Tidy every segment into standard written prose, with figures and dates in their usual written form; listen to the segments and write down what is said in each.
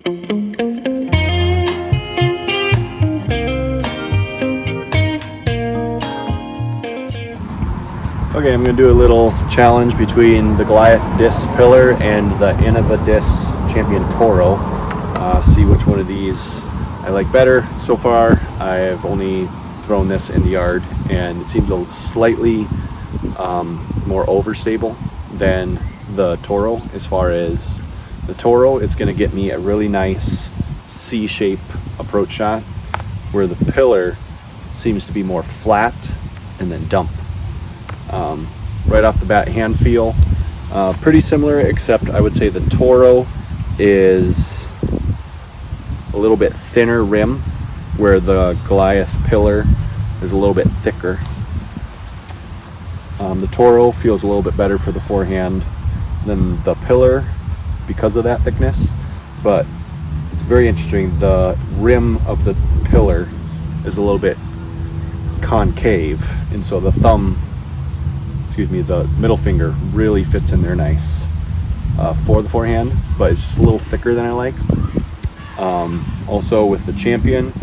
Okay, I'm going to do a little challenge between the Goliath Pillar and the Innova Champion Toro. See which one of these I like better. So far, I've only thrown this in the yard, and it seems a slightly more overstable than the Toro. As far as the Toro, it's going to get me a really nice C-shape approach shot, where the Pillar seems to be more flat and then dump. Right off the bat, hand feel pretty similar, except I would say the Toro is a little bit thinner rim, where the Goliath Pillar is a little bit thicker. The Toro feels a little bit better for the forehand than the Pillar because of that thickness, but it's very interesting. The rim of the Pillar is a little bit concave, and so the the middle finger really fits in there nice for the forehand, but it's just a little thicker than I like. Also with the Champion,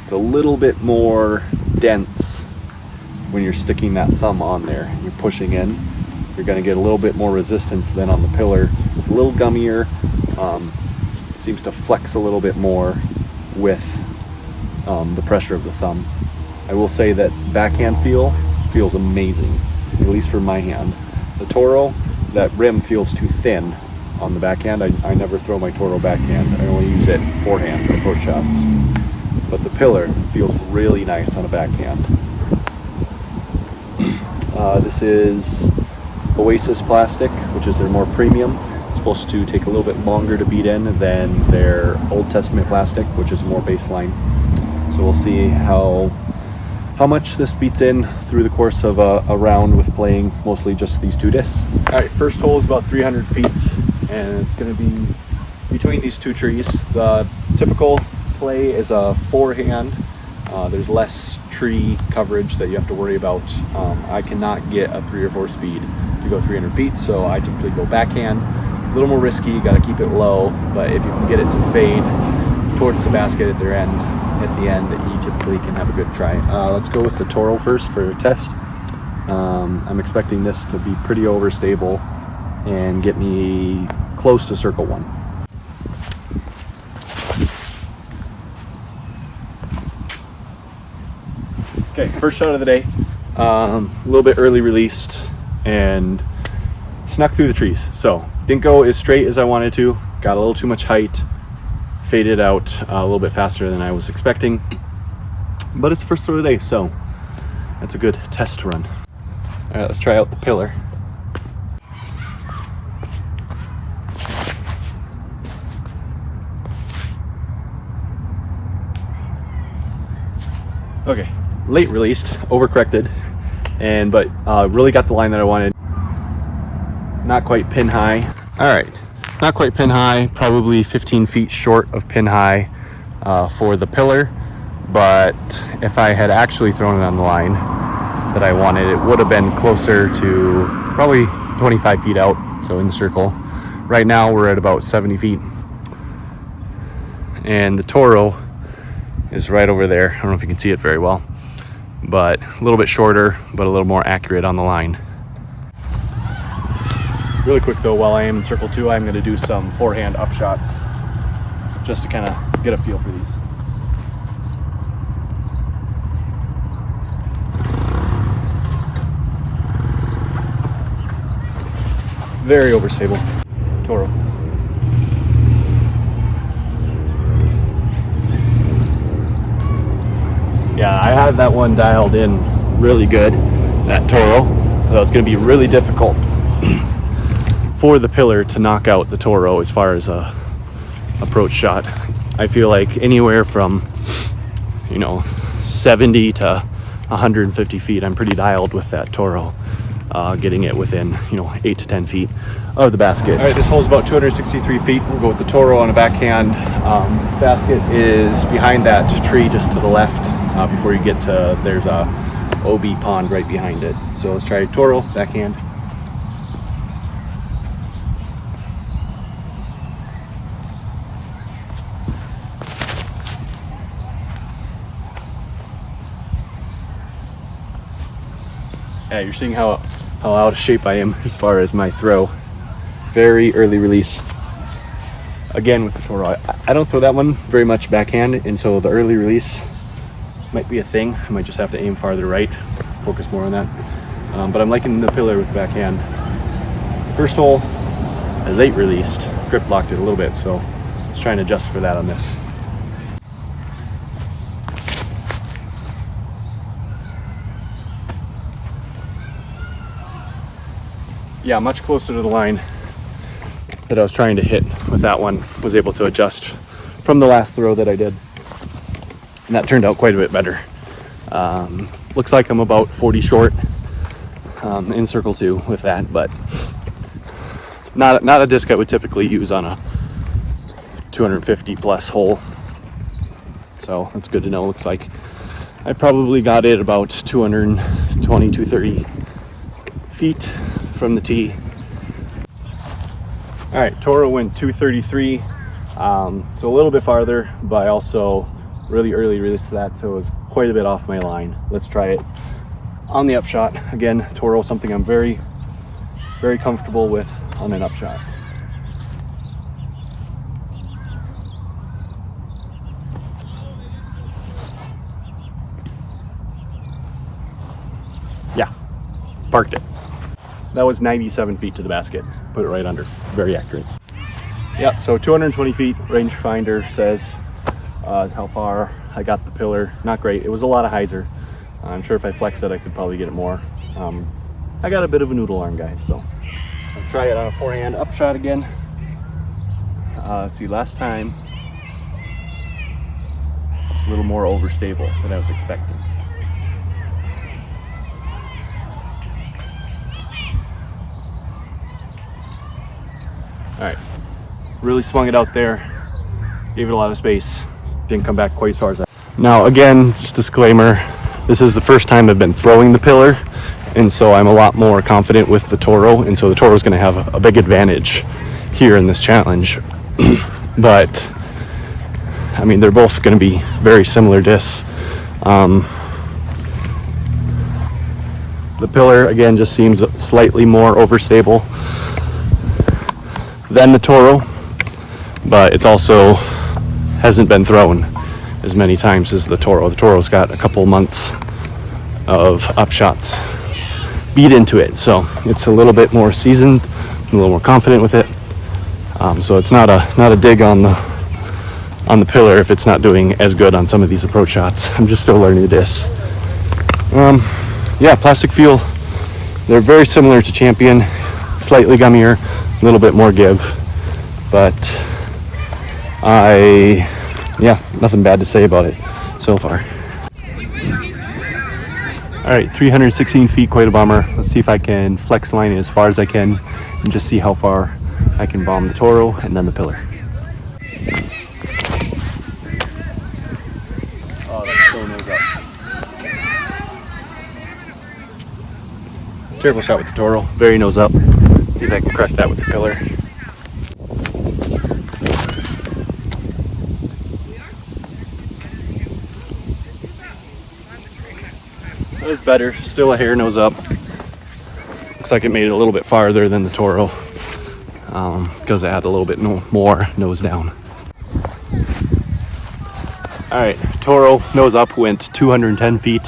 it's a little bit more dense when you're sticking that thumb on there. You're pushing in, you're going to get a little bit more resistance than on the Pillar. It's a little gummier, seems to flex a little bit more with the pressure of the thumb. I will say that backhand feels amazing, at least for my hand. The Toro, that rim feels too thin on the backhand. I never throw my Toro backhand. I only use it forehand for approach shots. But the Pillar feels really nice on a backhand. This is Oasis plastic, which is their more premium. It's supposed to take a little bit longer to beat in than their Old Testament plastic, which is more baseline. So we'll see how much this beats in through the course of a round with playing mostly just these two discs. All right, first hole is about 300 feet, and it's going to be between these two trees. The typical play is a forehand. There's less tree coverage that you have to worry about. I cannot get a 3 or 4 speed to go 300 feet, so I typically go backhand. A little more risky, you got to keep it low, but if you can get it to fade towards the basket at the end, you typically can have a good try. Let's go with the Toro first for a test. I'm expecting this to be pretty overstable and get me close to circle one. Okay, first shot of the day. A little bit early released and snuck through the trees. So didn't go as straight as I wanted to. Got a little too much height. Faded out a little bit faster than I was expecting, but it's the first throw of the day, so that's a good test run. All right, let's try out the Pillar. Okay, late released, overcorrected, but really got the line that I wanted. Not quite pin high. All right. Not quite pin high, probably 15 feet short of pin high for the Pillar, but if I had actually thrown it on the line that I wanted, it would have been closer to probably 25 feet out, so in the circle. Right now we're at about 70 feet, and the Toro is right over there. I don't know if you can see it very well, but a little bit shorter, but a little more accurate on the line. Really quick though, while I am in circle 2, I'm going to do some forehand up shots just to kind of get a feel for these. Very overstable. Toro. Yeah, I have that one dialed in really good, that Toro, so it's going to be really difficult for the Pillar to knock out the Toro as far as a approach shot. I feel like anywhere from 70 to 150 feet, I'm pretty dialed with that Toro, getting it within 8 to 10 feet of the basket. All right, this hole is about 263 feet. We'll go with the Toro on a backhand. Basket is behind that tree just to the left. Before you get to, there's a OB pond right behind it. So let's try Toro backhand. Yeah, you're seeing how out of shape I am as far as my throw. Very early release. Again with the Toro, I don't throw that one very much backhand, and so the early release might be a thing. I might just have to aim farther right, focus more on that. But I'm liking the pillar with the backhand. First hole, I late released, grip locked it a little bit, so let's try and adjust for that on this. Yeah, much closer to the line that I was trying to hit with that one. Was able to adjust from the last throw that I did, and that turned out quite a bit better. Looks like I'm about 40 short in circle 2 with that, but not a disc I would typically use on a 250 plus hole. So that's good to know. Looks like I probably got it about 220, 230 feet from the tee. All right, Toro went 233, so a little bit farther, but I also really early released that, so it was quite a bit off my line. Let's try it on the upshot. Again, Toro, something I'm very, very comfortable with on an upshot. Yeah, parked it. That was 97 feet to the basket. Put it right under. Very accurate. Yeah, so 220 feet. Rangefinder says is how far I got the pillar. Not great. It was a lot of hyzer. I'm sure if I flex it, I could probably get it more. I got a bit of a noodle arm, guys, so I'll try it on a forehand upshot again. Let's see, last time it's a little more overstable than I was expecting. All right, really swung it out there, gave it a lot of space, didn't come back quite as far as that. Now again, just disclaimer, this is the first time I've been throwing the pillar, and so I'm a lot more confident with the Toro, and so the Toro is going to have a big advantage here in this challenge. But I mean, they're both going to be very similar discs. The pillar again just seems slightly more overstable than the Toro, but it's also hasn't been thrown as many times as the Toro. The Toro's got a couple months of upshots beat into it, so it's a little bit more seasoned, a little more confident with it. So it's not a dig on the pillar if it's not doing as good on some of these approach shots. I'm just still learning this. Yeah, plastic feel, they're very similar to Champion, slightly gummier, a little bit more give, but nothing bad to say about it so far. All right, 316 feet, quite a bomber. Let's see if I can flex line it as far as I can and just see how far I can bomb the Toro and then the pillar. Oh, that's so nose up. Terrible shot with the Toro, very nose up. Let's see if I can correct that with the pillar. That was better, still a hair nose up. Looks like it made it a little bit farther than the Toro because it had a little bit more nose down. All right, Toro nose up went 210 feet,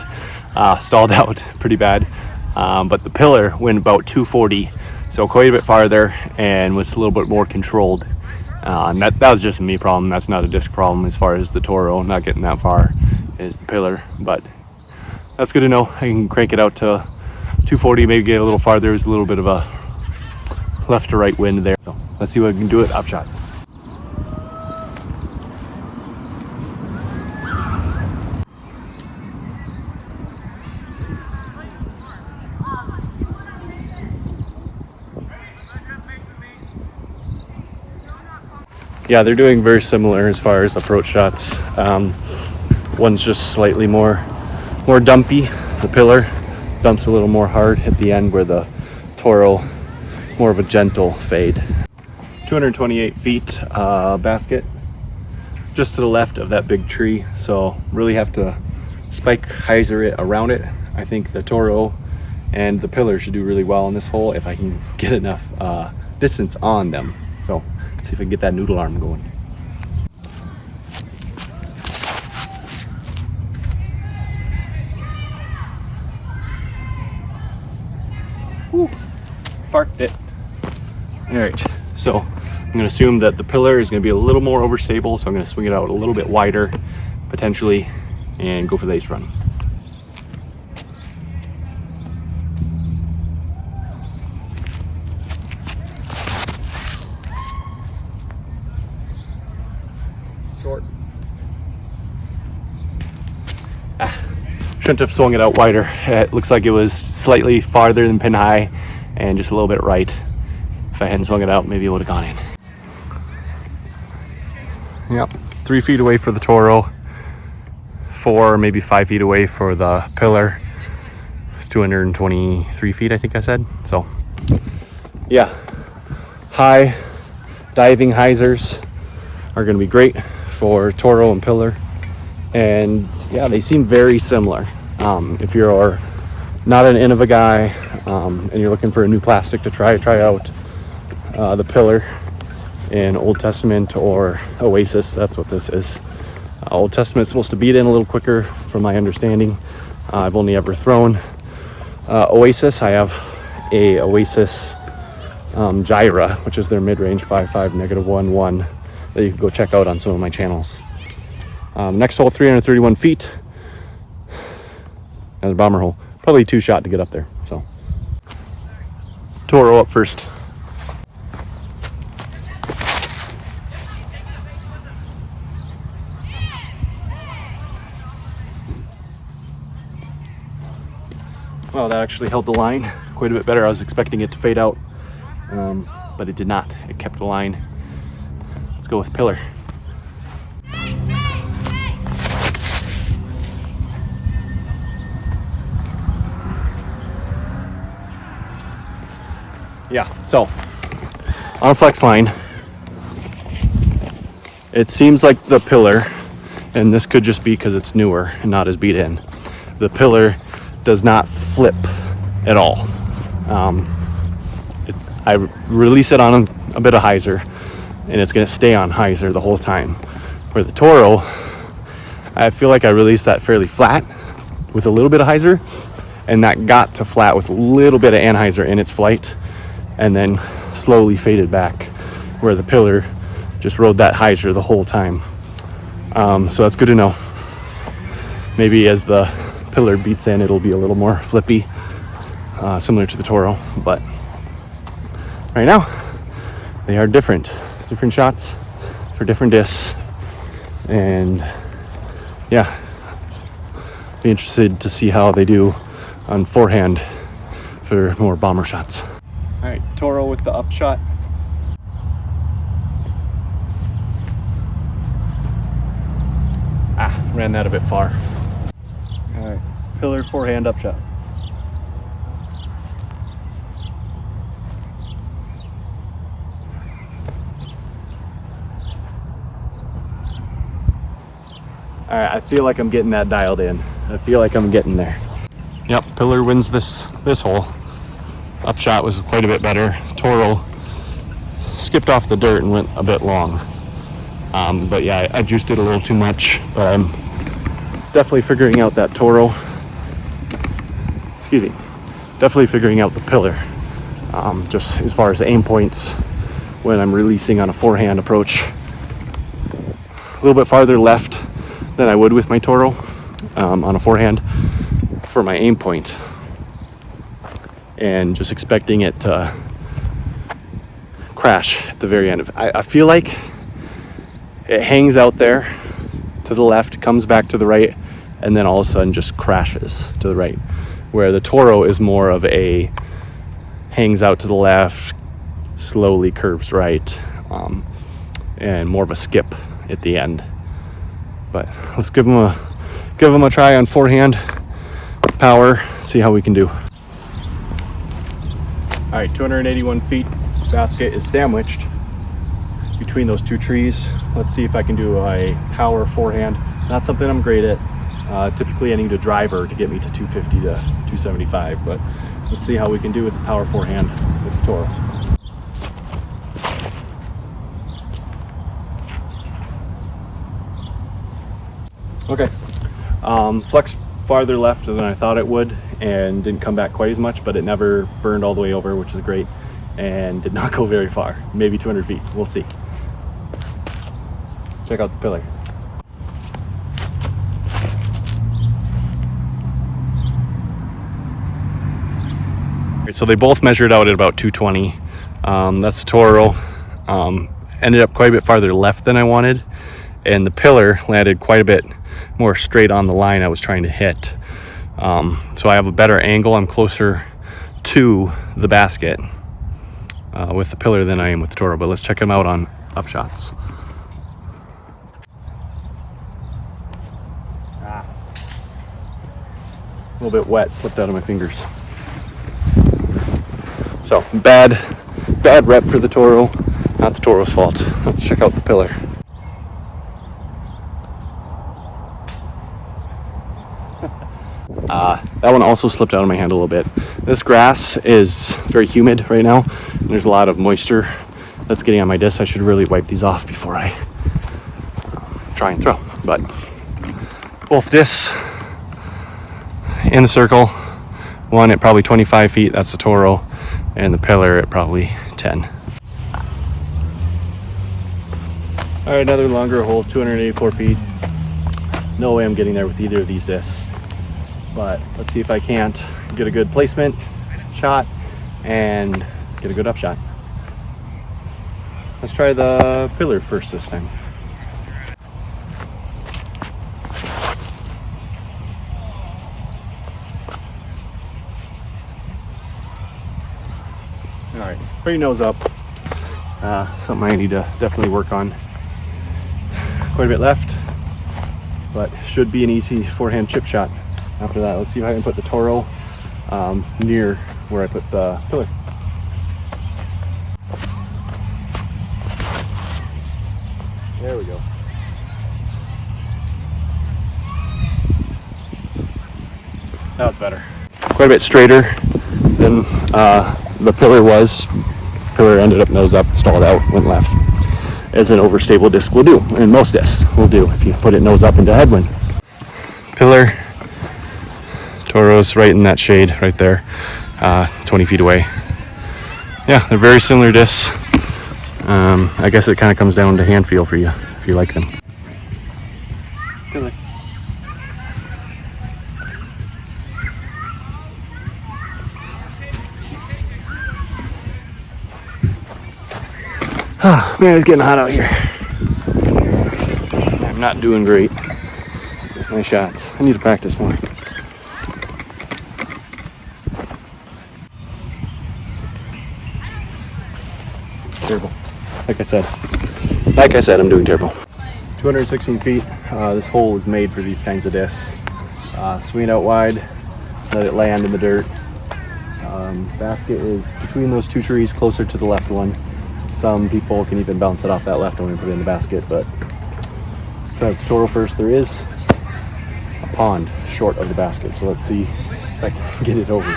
stalled out pretty bad, but the pillar went about 240, so quite a bit farther and was a little bit more controlled. And that was just a me problem. That's not a disc problem as far as the Toro not getting that far is the pillar, but that's good to know. I can crank it out to 240, maybe get a little farther. There's a little bit of a left to right wind there. So let's see what I can do with upshots. Yeah, they're doing very similar as far as approach shots. One's just slightly more dumpy. The pillar dumps a little more hard at the end, where the Toro more of a gentle fade. 228 feet basket, just to the left of that big tree, so really have to spike hyzer it around it. I think the Toro and the pillar should do really well in this hole if I can get enough distance on them. So let's see if I can get that noodle arm going. Woo, parked it. All right, so I'm going to assume that the pillar is going to be a little more overstable, so I'm going to swing it out a little bit wider, potentially, and go for the ace run. Short. Shouldn't have swung it out wider. It looks like it was slightly farther than pin high and just a little bit right. If I hadn't swung it out, maybe it would have gone in. Yep, 3 feet away for the Toro, 4, maybe 5 feet away for the pillar. It's 223 feet, I think I said. So, yeah, high diving hyzers are going to be great for Toro and pillar. And yeah, they seem very similar. If you're not an Innova guy and you're looking for a new plastic to try out the pillar in Old Testament or Oasis, that's what this is. Old Testament is supposed to beat in a little quicker from my understanding. I've only ever thrown Oasis. I have a Oasis Gyra, which is their mid-range 5.5 -1.1 that you can go check out on some of my channels. Next hole, 331 feet. Another bomber hole. Probably 2 shot to get up there. So, Toro up first. Well, that actually held the line quite a bit better. I was expecting it to fade out, but it did not. It kept the line. Let's go with pillar. Yeah, so on a flex line, it seems like the pillar, and this could just be because it's newer and not as beat in, the pillar does not flip at all. I release it on a bit of hyzer, and it's going to stay on hyzer the whole time. Where the Toro, I feel like I released that fairly flat with a little bit of hyzer, and that got to flat with a little bit of anhyzer in its flight, and then slowly faded back, where the pillar just rode that hyzer the whole time. So that's good to know. Maybe as the pillar beats in, it'll be a little more flippy, similar to the Toro, but right now they are different shots for different discs. And yeah, be interested to see how they do on forehand for more bomber shots. All right, Toro with the up shot. Ran that a bit far. All right, pillar forehand up shot. All right, I feel like I'm getting that dialed in. I feel like I'm getting there. Yep, pillar wins this hole. Upshot was quite a bit better. Toro skipped off the dirt and went a bit long. But yeah, I juiced it a little too much, but I'm definitely figuring out that Toro. Excuse me. Definitely figuring out the pillar. Just as far as aim points when I'm releasing on a forehand approach. A little bit farther left than I would with my Toro on a forehand for my aim point. And just expecting it to crash at the very end. I feel like it hangs out there to the left, comes back to the right, and then all of a sudden just crashes to the right. Where the Toro is more of a hangs out to the left, slowly curves right, and more of a skip at the end. But let's give them a try on forehand power, see how we can do. All right, 281 feet. Basket is sandwiched between those two trees. Let's see if I can do a power forehand. Not something I'm great at. Typically I need a driver to get me to 250 to 275, but let's see how we can do with the power forehand with the Toro. Okay, flexed farther left than I thought it would and didn't come back quite as much, but it never burned all the way over, which is great, and did not go very far, maybe 200 feet, we'll see. Check out the pillar. So they both measured out at about 220. That's the Toro. Ended up quite a bit farther left than I wanted, and the pillar landed quite a bit more straight on the line I was trying to hit. So I have a better angle. I'm closer to the basket with the pillar than I am with the Toro, but let's check them out on upshots. A little bit wet, slipped out of my fingers. So bad rep for the Toro, not the Toro's fault. Let's check out the pillar. That one also slipped out of my hand a little bit. This grass is very humid right now, and there's a lot of moisture that's getting on my disc. I should really wipe these off before I try and throw. But both discs in the circle, one at probably 25 feet, that's the Toro, and the pillar at probably 10. All right, another longer hole, 284 feet. No way I'm getting there with either of these discs, but let's see if I can't get a good placement shot and get a good upshot. Let's try the pillar first this time. All right, pretty nose up. Something I need to definitely work on. Quite a bit left, but should be an easy forehand chip shot. After that, let's see if I can put the Toro near where I put the pillar. There we go. That was better. Quite a bit straighter than the pillar was. Pillar ended up nose up, stalled out, went left. As an overstable disc will do, and most discs will do if you put it nose up into headwind. Pillar, Toro's right in that shade right there, 20 feet away. Yeah, they're very similar discs. I guess it kind of comes down to hand feel for you if you like them. Pillar. Oh, man, it's getting hot out here. I'm not doing great with my shots. I need to practice more. Terrible. Like I said, I'm doing terrible. 216 feet. This hole is made for these kinds of discs. Swing out wide, let it land in the dirt. Basket is between those two trees, closer to the left one. Some people can even bounce it off that left one and put it in the basket, but let's try the Toro first. There is a pond short of the basket, so let's see if I can get it over.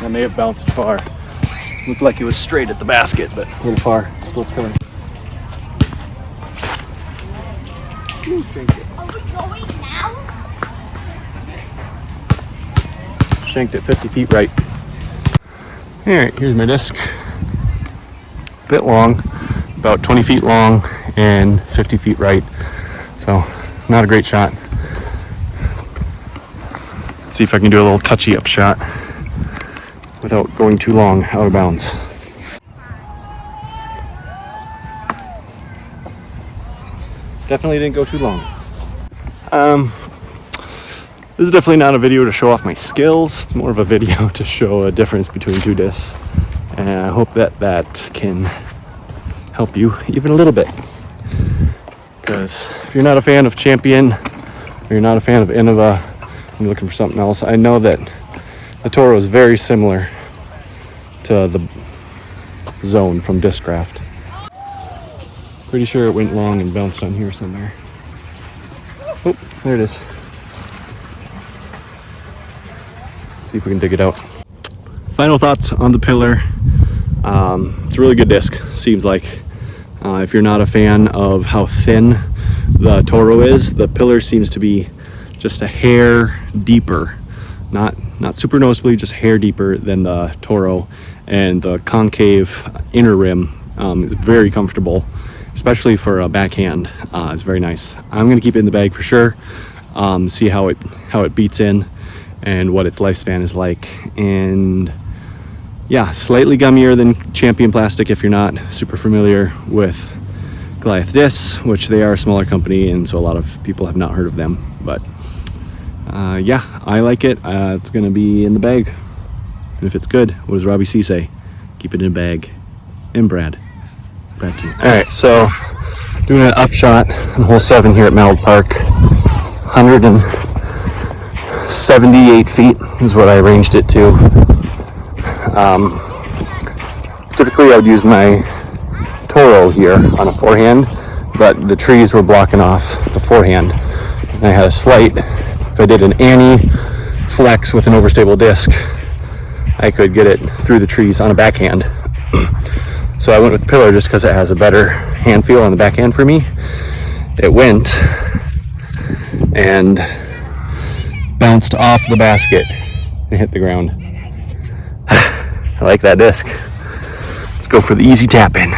That may have bounced far. Looked like it was straight at the basket, but a little far. It's both coming. Shanked it 50 feet right. All right, here's my disc. A bit long, about 20 feet long and 50 feet right. So not a great shot. Let's see if I can do a little touchy up shot without going too long out of bounds. Definitely didn't go too long. This is definitely not a video to show off my skills. It's more of a video to show a difference between two discs. And I hope that can help you even a little bit. Because if you're not a fan of Champion, or you're not a fan of Innova, and you're looking for something else, I know that the Toro is very similar to the Zone from Discraft. Pretty sure it went long and bounced on here somewhere. Oh, there it is. See if we can dig it out. Final thoughts on the Pillar. It's a really good disc, seems like. If you're not a fan of how thin the Toro is, the Pillar seems to be just a hair deeper. Not super noticeably, just hair deeper than the Toro. And the concave inner rim is very comfortable, especially for a backhand. It's very nice. I'm gonna keep it in the bag for sure. See how it beats in and what its lifespan is like. And yeah, slightly gummier than Champion Plastic if you're not super familiar with Goliath discs, which they are a smaller company, and so a lot of people have not heard of them. But yeah, I like it. It's gonna be in the bag, and if it's good, what does Robbie C say? Keep it in a bag. And Brad too. All right, so doing an upshot on hole 7 here at Mallard Park. 178 feet is what I arranged it to. Typically I would use my Toro here on a forehand, but the trees were blocking off the forehand. And I had a slight, if I did an Annie flex with an overstable disc, I could get it through the trees on a backhand. So I went with the Pillar just because it has a better hand feel on the backhand for me. It went and bounced off the basket and hit the ground. I like that disc. Let's go for the easy tap in.